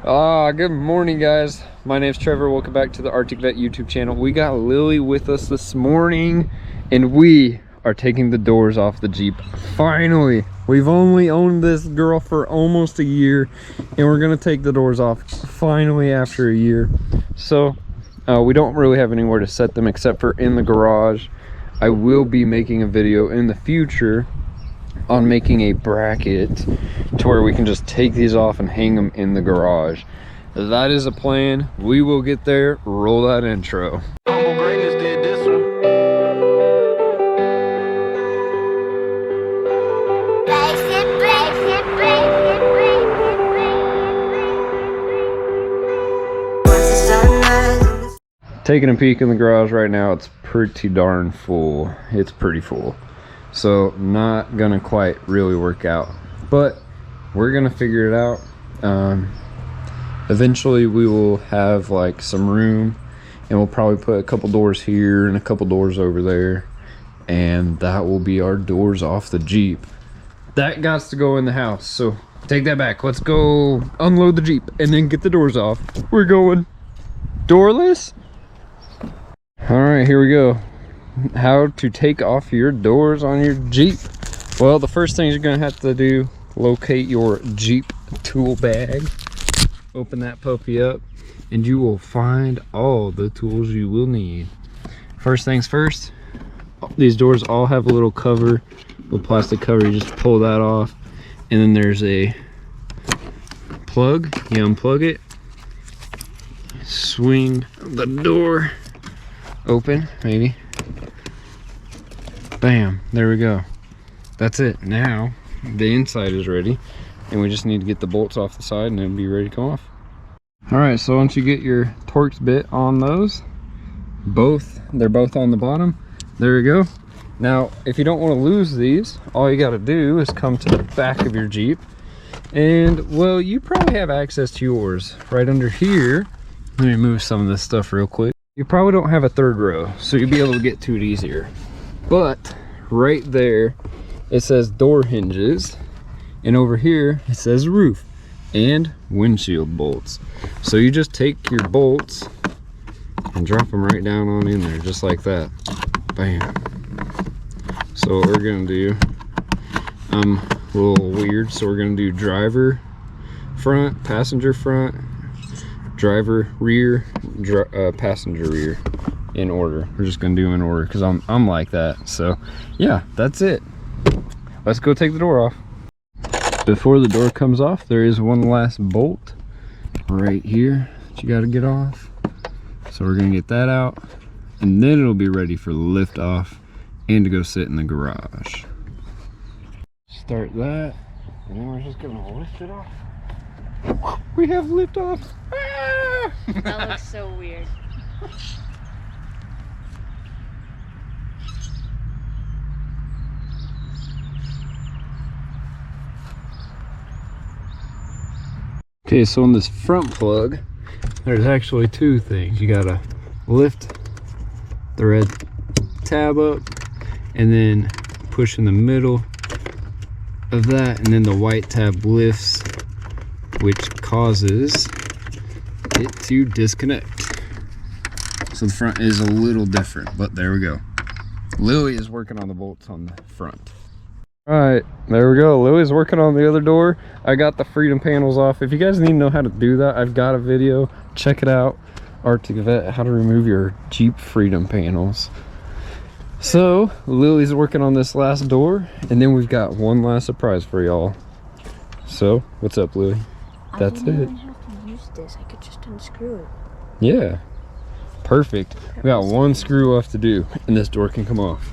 Good morning, guys. My name's Trevor. Welcome back to the Arctic Vet YouTube channel. We got Lily with us this morning, and we are taking the doors off the Jeep. Finally, we've only owned this girl for almost a year, and we're gonna take the doors off finally after a year. So we don't really have anywhere to set them except for in the garage. I will be making a video in the future on making a bracket to where we can just take these off and hang them in the garage. That is a plan. We will get there. Roll that intro. Humble Greatness did this one. Taking a peek in the garage right now, it's pretty darn full. It's pretty full. So not gonna quite really work out, but we're gonna figure it out. Eventually we will have like some room, and we'll probably put a couple doors here and a couple doors over there, and that will be our doors off the Jeep. That got to go in the house, so take that back. Let's go unload the Jeep and then get the doors off. We're going doorless. All right, here we go. How to take off your doors on your Jeep. Well, the first thing you're gonna have to do, locate your Jeep tool bag, open that puppy up, and you will find all the tools you will need. First things first, these doors all have a little cover, little plastic cover. You just pull that off, and then there's a plug. You unplug it, swing the door open, maybe. Bam, there we go. That's it. Now the inside is ready, and we just need to get the bolts off the side and it'll be ready to come off. All right, so once you get your Torx bit on those, they're both on the bottom. There we go. Now if you don't want to lose these, all you got to do is come to the back of your Jeep, and well, you probably have access to yours right under here. Let me move some of this stuff real quick. You probably don't have a third row, so you'll be able to get to it easier. But right there it says door hinges, and over here it says roof and windshield bolts. So you just take your bolts and drop them right down on in there, just like that. Bam. So what we're gonna do, I'm a little weird, so we're gonna do driver front, passenger front, driver rear, passenger rear, in order. We're just gonna do them in order because I'm like that. So yeah, that's it. Let's go take the door off. Before the door comes off, there is one last bolt right here that you got to get off. So we're gonna get that out, and then it'll be ready for lift off and to go sit in the garage. Start that, and then we're just gonna lift it off. We have lift off. Ah! That looks so weird. Okay, so on this front plug, there's actually two things. You gotta lift the red tab up and then push in the middle of that, and then the white tab lifts, which causes it to disconnect. So the front is a little different, but there we go. Lily is working on the bolts on the front. All right, there we go. Lily's working on the other door. I got the freedom panels off. If you guys need to know how to do that, I've got a video. Check it out. Arctic Vet, how to remove your Jeep freedom panels. So Lily's working on this last door, and then we've got one last surprise for y'all. So what's up, Lily? That's it. I didn't even have to use this. I could just unscrew it. Yeah, perfect. We got one screw left to do, and this door can come off.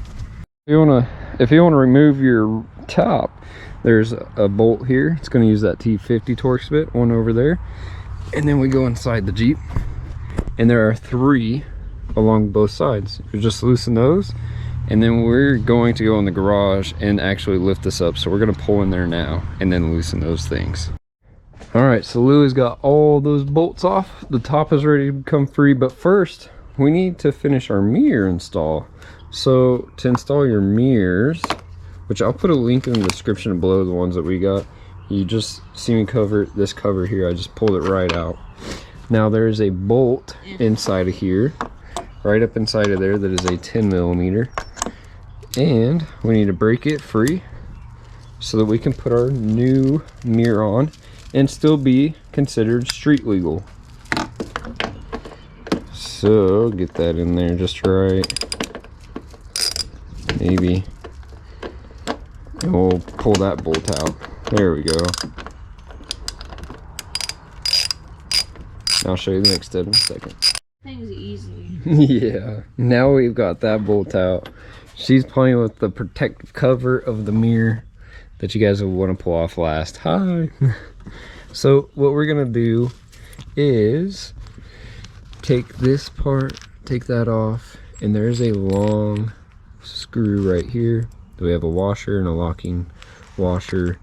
If you wanna remove your top, there's a bolt here. It's gonna use that T50 Torx bit, one over there, and then we go inside the Jeep, and there are three along both sides. You just loosen those, and then we're going to go in the garage and actually lift this up. So we're gonna pull in there now and then loosen those things. All right, so Lily's got all those bolts off. The top is ready to come free, but first we need to finish our mirror install. So to install your mirrors, which I'll put a link in the description below, the ones that we got, you just see me cover this cover here. I just pulled it right out. Now there's a bolt inside of here, right up inside of there, that is a 10mm, and we need to break it free so that we can put our new mirror on and still be considered street legal. So get that in there just right, maybe, and we'll pull that bolt out. There we go. I'll show you the next step in a second. Thing's easy. Yeah, now we've got that bolt out. She's playing with the protective cover of the mirror that you guys will want to pull off last. Hi. So what we're gonna do is take this part, take that off, and there's a long screw right here. We have a washer and a locking washer,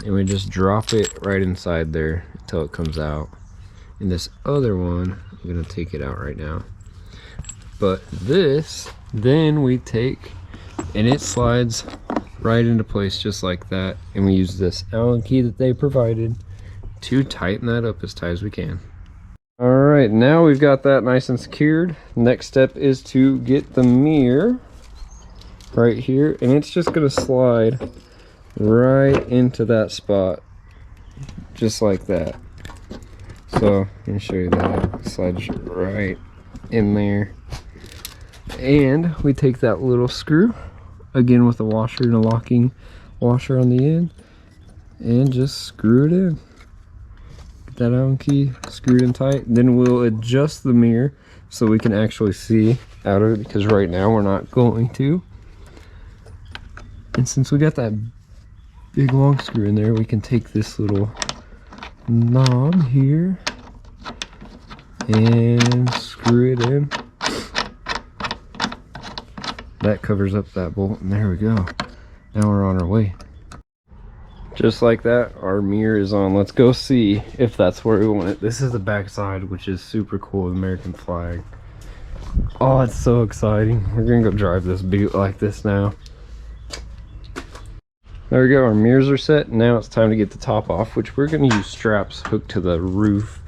and we just drop it right inside there until it comes out. And this other one, I'm gonna take it out right now. But this, then we take, and it slides right into place just like that. And we use this Allen key that they provided to tighten that up as tight as we can. All right, now we've got that nice and secured. Next step is to get the mirror right here, and it's just gonna slide right into that spot, just like that. So let me show you that. It slides right in there. And we take that little screw, again with a washer and a locking washer on the end, and just screw it in. Get that Allen key screwed in tight. Then we'll adjust the mirror so we can actually see out of it, because right now we're not going to. And since we got that big long screw in there, we can take this little knob here and screw it in. That covers up that bolt, and there we go. Now we're on our way. Just like that, our mirror is on. Let's go see if that's where we want it. This is the back side, which is super cool, the American flag. Oh, it's so exciting. We're gonna go drive this butte like this now. There we go, our mirrors are set. Now it's time to get the top off, which we're gonna use straps hooked to the roof.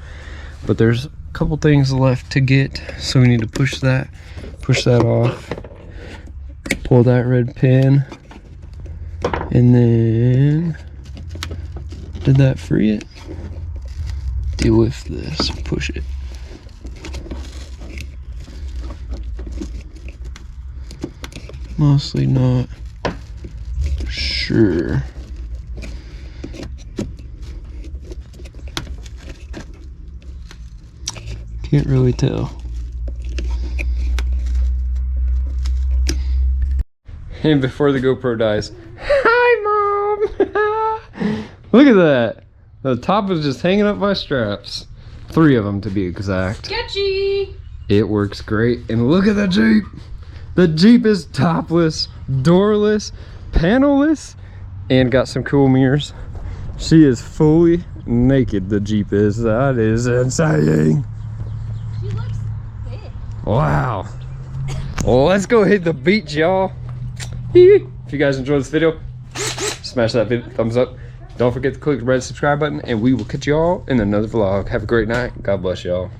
But there's a couple things left to get, so we need to push that off. Pull that red pin, and then, did that free it? Deal with this, push it. Mostly not sure. Can't really tell. And before the GoPro dies, hi Mom! Look at that. The top is just hanging up by straps. 3 of them to be exact. Sketchy! It works great. And look at the Jeep. The Jeep is topless, doorless, panelless, and got some cool mirrors. She is fully naked, the Jeep is. That is insane. She looks big. Wow. Well, let's go hit the beach, y'all. If you guys enjoyed this video, smash that thumbs up. Don't forget to click the red subscribe button, and we will catch y'all in another vlog. Have a great night. God bless y'all.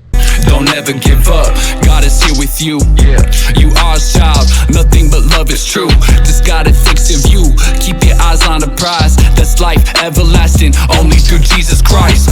Don't ever give up, God is here with you. Yeah, you are a child, nothing but love is true. Just gotta fix your view, keep your eyes on the prize. That's life everlasting, only through Jesus Christ.